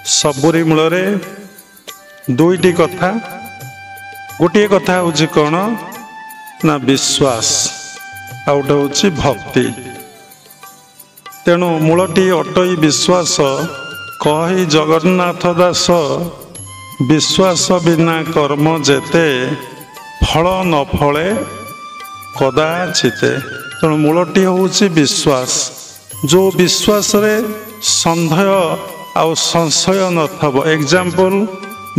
सबुरी मूल दुईटी कथा गोटे कथा हूँ कौन ना विश्वास आ गोटे हूँ भक्ति। तेणु मूलटी अटई विश्वास कही जगन्नाथ दास विश्वास बिना कर्म जेते फल न फले कदाचिते। तेणु मूलटी हूँ विश्वास जो विश्वास रे संदेह आउ संशय नथब। एग्जाम्पल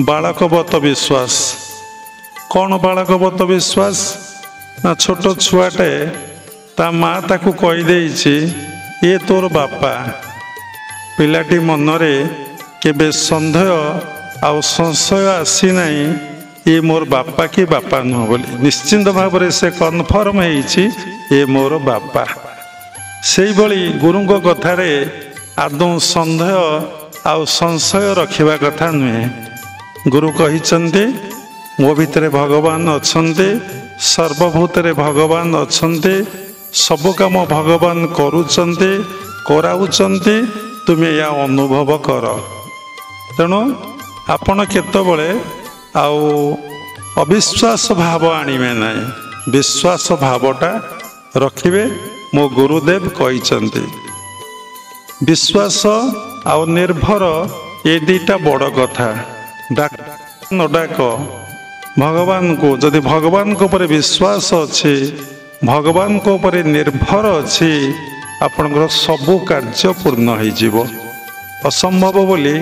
बालकवत विश्वास। कौन बालकवत विश्वास ना छोट छुआटे ता माँ ताकू कहीदेछि ये तोर बापा। पिलाटी मनरे केबे संदेह आउ संशय आसी नहीं ये मोर बापा कि बापा नुह बोली निश्चिंत भाव से कन्फर्म होइछि ये मोर बापा। से भली गुरुंक कथारे आदौ संदेह आउ संशय रखिबा कथा नुहे। गुरु कहिचंती मो भितरे भगवान अछंती सर्वभूतरे भगवान अछंती सब काम भगवान करुचंती कराउचंती तुमे या अनुभव कर। तेणु आपण केतबळे आउ अविश्वास भाव आनिबे नहीं विश्वास भावटा रखिबे। मो गुरुदेव कहिचंती विश्वास आउ निर्भर ये दुईटा बड़ कथा। डाक न डाक भगवान को जदि भगवान को ऊपर विश्वास अच्छी भगवान को ऊपर निर्भर अच्छी आपणकर सबू कार्य पूर्ण हो असंभव बोली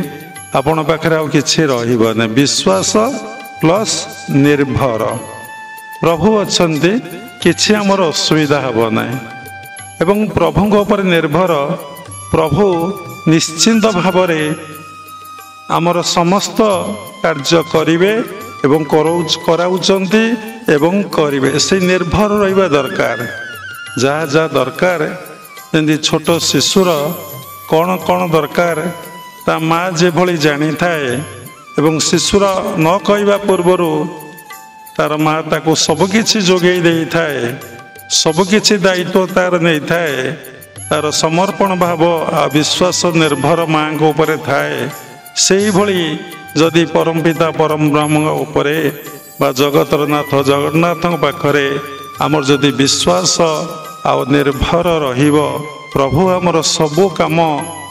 आपण पाखरे आउ किछि रहिबने। विश्वास प्लस निर्भर प्रभु अछंती किछि हमर असुविधा हबो नाही एवं प्रभु को ऊपर निर्भर प्रभु निश्चिंत भावरे आमर समस्त कार्य करिवे एवं कराउचंती एवं करिवे। से निर्भर रहिबा दरकार। जहाँ जहाँ दरकार जंदी छोट शिशुर कौन कौन दरकार ता माँ जे भली जानी थाए एवं शिशुर न कहवा पूर्वर तार माँ ताको सबकिछि जोगेई देई थाए सबकिछि दायित्व तार नहीं थाए तार समर्पण भाव विश्वास निर्भर माँ को ऊपर थाए। से भली जदि परमपिता परम ब्रह्म उपरे बा जगतर नाथ जगन्नाथ पाखरे आमर जदि विश्वास आउ निर्भर रहिबो प्रभु आमर सबो काम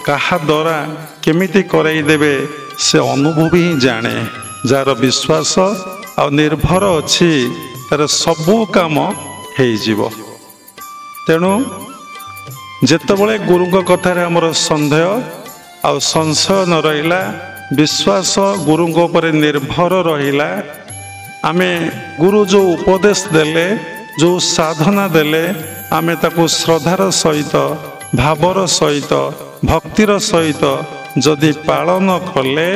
कहा द्वारा केमिति करई देबे से अनुभवी ही जाने। जार विश्वास आउ निर्भर अच्छी तार सबो काम हेई जीवो। तेणु जेतबळे गुरुक कथारे आमर संदेह आउ संशय न रहिला विश्वास गुरुंक ऊपर निर्भर रहिला आमे गुरु जो उपदेश देले जो साधना देले आमे ताकू श्रद्धार सहित भावर सहित भक्तिर सहित जदि पालन कले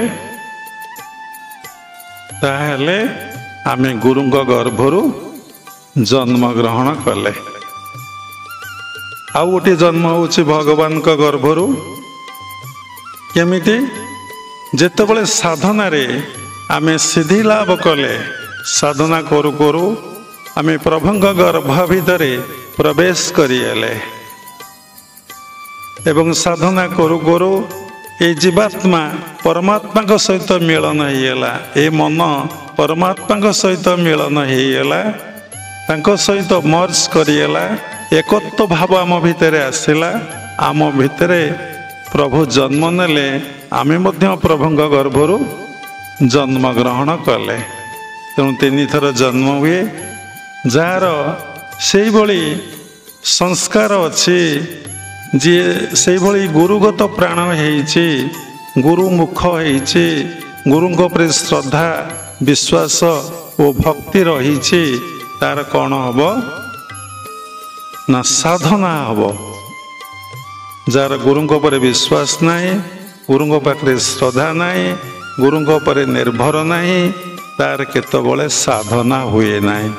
ताहेले आमे गुरुंक गर्भरु जन्म ग्रहण कले। आउ गोटे जन्म होछि भगवान का गर्भरु। केमिति जेतबळे साधना रे आमे सिद्धि लाभ कले साधना करू करू आमे प्रभुंक गर्भ भितरे प्रवेश करिएले एवं साधना करू करू ए जीवात्मा परमात्मा का सहित मिलन होइला। ए मन परमात्मा का सहित मिलन होइला तांको सहित मर्ज करिएला एकत्व भाव आम भितरे आसिला। आम भितरे प्रभु जन्म नेले आमे मध्य प्रभुंक गर्भरु जन्म ग्रहण कले। तेणु 3 थर जन्म हुए जार से भली संस्कार अच्छी जी से भली गुरुगत प्राण होइछि गुरुमुख होइछि गुरुंक पर श्रद्धा विश्वास और भक्ति रहिछि तार कौन हबो ना साधना हबो। जार गुरुंक पर विश्वास नहीं गुरुंक पाखरे श्रद्धा नहीं गुरुंक पर निर्भर नहीं तार केतबळे साधना हुए नहीं।